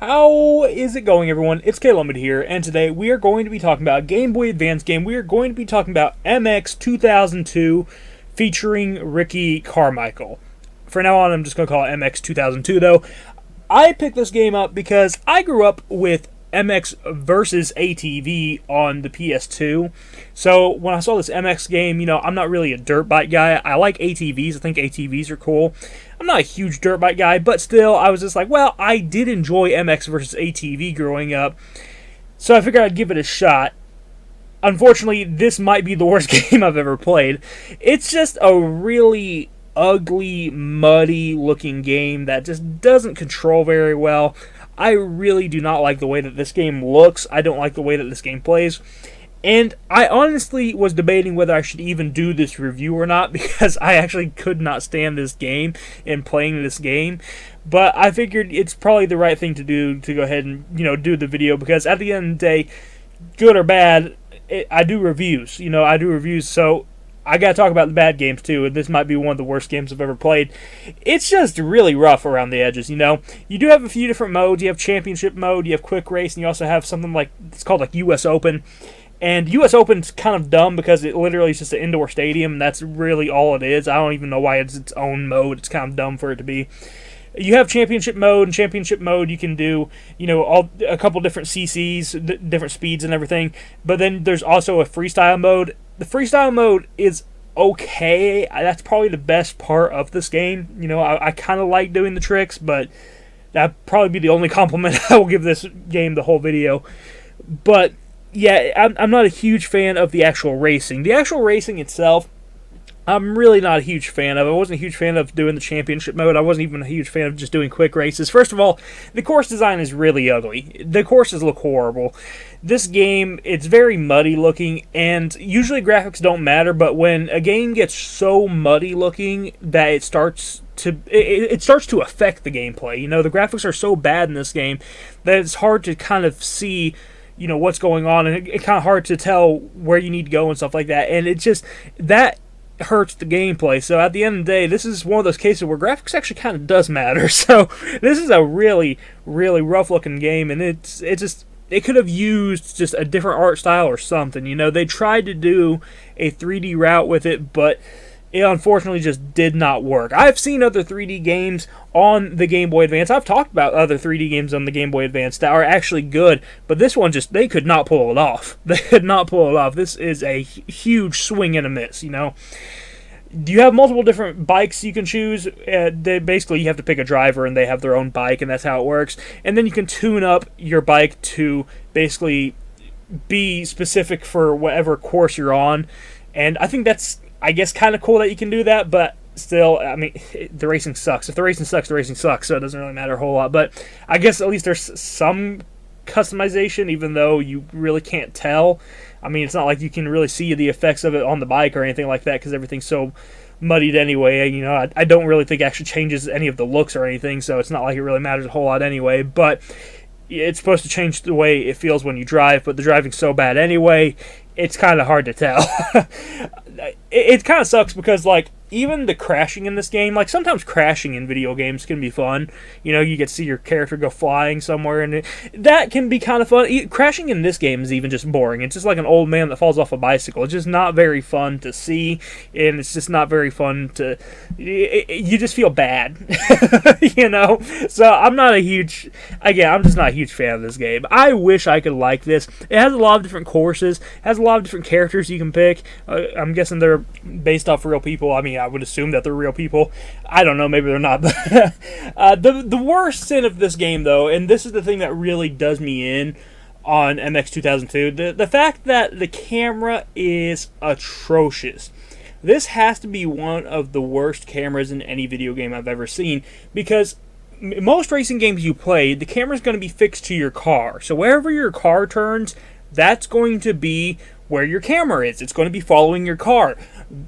How is it going, everyone? It's Caleb here, and today we are going to be talking about a Game Boy Advance game. We are going to be talking about MX 2002 featuring Ricky Carmichael. For now on, I'm just going to call it MX 2002, though. I picked this game up because I grew up with MX versus ATV on the PS2. So when I saw this MX game, I'm not really a dirt bike guy. I like ATVs. I think ATVs are cool. I'm not a huge dirt bike guy, but still, I was just like, well, I did enjoy MX versus ATV growing up, so I figured I'd give it a shot. Unfortunately, this might be the worst game I've ever played. It's just a really ugly, muddy-looking game that just doesn't control very well. I really do not like the way that this game looks. I don't like the way that this game plays. And I honestly was debating whether I should even do this review or not, because I actually could not stand this game and playing this game. But I figured it's probably the right thing to do to go ahead and, do the video, because at the end of the day, good or bad, I do reviews. So I gotta talk about the bad games too, and this might be one of the worst games I've ever played. It's just really rough around the edges, You do have a few different modes. You have championship mode, you have quick race, and you also have something like, it's called like US Open. And US Open's kind of dumb because it literally is just an indoor stadium, and that's really all it is. I don't even know why it's its own mode. It's kind of dumb for it to be. You have championship mode, and championship mode you can do, a couple different CCs, different speeds and everything. But then there's also a freestyle mode. The freestyle mode is okay. That's probably the best part of this game. I kind of like doing the tricks, but that'd probably be the only compliment I will give this game the whole video. But yeah, I'm not a huge fan of the actual racing. The actual racing itself, I'm really not a huge fan of. I wasn't a huge fan of doing the championship mode. I wasn't even a huge fan of just doing quick races. First of all, the course design is really ugly. The courses look horrible. This game, it's very muddy looking, and usually graphics don't matter, but when a game gets so muddy looking that it starts to affect the gameplay. The graphics are so bad in this game that it's hard to kind of see what's going on, and it's kind of hard to tell where you need to go and stuff like that, and it just, that hurts the gameplay. So at the end of the day, this is one of those cases where graphics actually kind of does matter. So this is a really, really rough looking game, and it could have used just a different art style or something. They tried to do a 3D route with it, but it unfortunately just did not work. I've seen other 3D games on the Game Boy Advance. I've talked about other 3D games on the Game Boy Advance that are actually good, but this one they could not pull it off. They could not pull it off. This is a huge swing and a miss, You have multiple different bikes you can choose. Basically, you have to pick a driver, and they have their own bike, and that's how it works. And then you can tune up your bike to basically be specific for whatever course you're on. And I think that's, kind of cool that you can do that, but still, the racing sucks. If the racing sucks, the racing sucks, so it doesn't really matter a whole lot. But I guess at least there's some customization, even though you really can't tell. It's not like you can really see the effects of it on the bike or anything like that, because everything's so muddied anyway. I don't really think it actually changes any of the looks or anything, so it's not like it really matters a whole lot anyway. But it's supposed to change the way it feels when you drive, but the driving's so bad anyway, it's kind of hard to tell. It kind of sucks because, even the crashing in this game, sometimes crashing in video games can be fun. You get to see your character go flying somewhere, and that can be kind of fun. Crashing in this game is even just boring. It's just like an old man that falls off a bicycle. It's just not very fun to see, and it's just not very fun to... You just feel bad, So I'm not a huge... Again, I'm just not a huge fan of this game. I wish I could like this. It has a lot of different courses. It has a lot of different characters you can pick. I'm guessing they're based off real people. I would assume that they're real people. I don't know, maybe they're not. But the worst sin of this game, though, and this is the thing that really does me in on MX 2002, the fact that the camera is atrocious. This has to be one of the worst cameras in any video game I've ever seen, because most racing games you play, the camera's going to be fixed to your car. So wherever your car turns, that's going to be where your camera is. It's going to be following your car.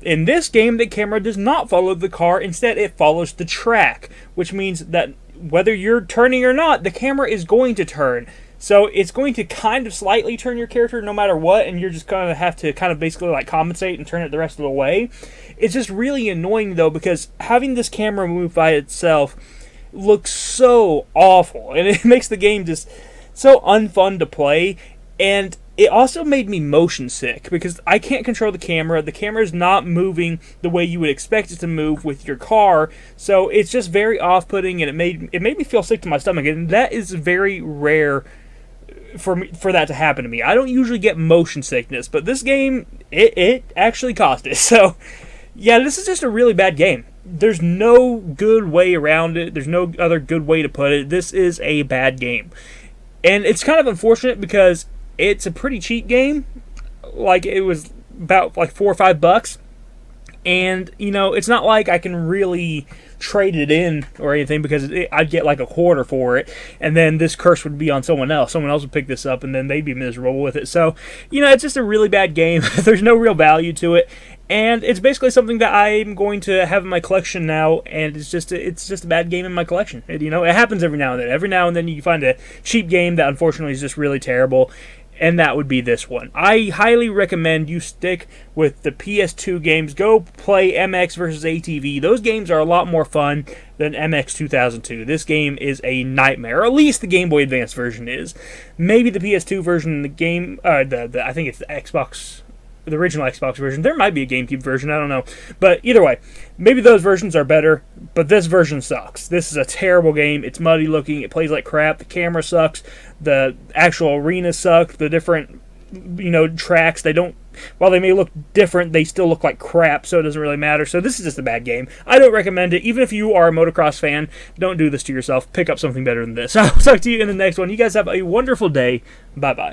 In this game, the camera does not follow the car. Instead, it follows the track, which means that whether you're turning or not, the camera is going to turn. So it's going to kind of slightly turn your character no matter what, and you're just going to have to kind of basically compensate and turn it the rest of the way. It's just really annoying, though, because having this camera move by itself looks so awful, and it makes the game just so unfun to play. And it also made me motion sick because I can't control the camera. The camera's not moving the way you would expect it to move with your car, so it's just very off-putting, and it made me feel sick to my stomach. And that is very rare for that to happen to me. I don't usually get motion sickness, but this game it actually caused it. So yeah, this is just a really bad game. There's no good way around it. There's no other good way to put it. This is a bad game. And it's kind of unfortunate because it's a pretty cheap game. Like, it was about like $4 or $5. And, it's not like I can really trade it in or anything, because I'd get like a quarter for it, and then this curse would be on someone else. Someone else would pick this up, and then they'd be miserable with it. So, it's just a really bad game. There's no real value to it. And it's basically something that I'm going to have in my collection now, and it's just a bad game in my collection. It happens every now and then. Every now and then you find a cheap game that unfortunately is just really terrible, and that would be this one. I highly recommend you stick with the PS2 games. Go play MX versus ATV. Those games are a lot more fun than MX 2002. This game is a nightmare, or at least the Game Boy Advance version is. Maybe the PS2 version, the game, I think it's the Xbox, the original Xbox version. There might be a GameCube version, I don't know. But either way, maybe those versions are better, but this version sucks. This is a terrible game. It's muddy looking. It plays like crap. The camera sucks. The actual arenas suck. The different, tracks, while they may look different, they still look like crap, so it doesn't really matter. So this is just a bad game. I don't recommend it. Even if you are a motocross fan, don't do this to yourself. Pick up something better than this. I'll talk to you in the next one. You guys have a wonderful day. Bye-bye.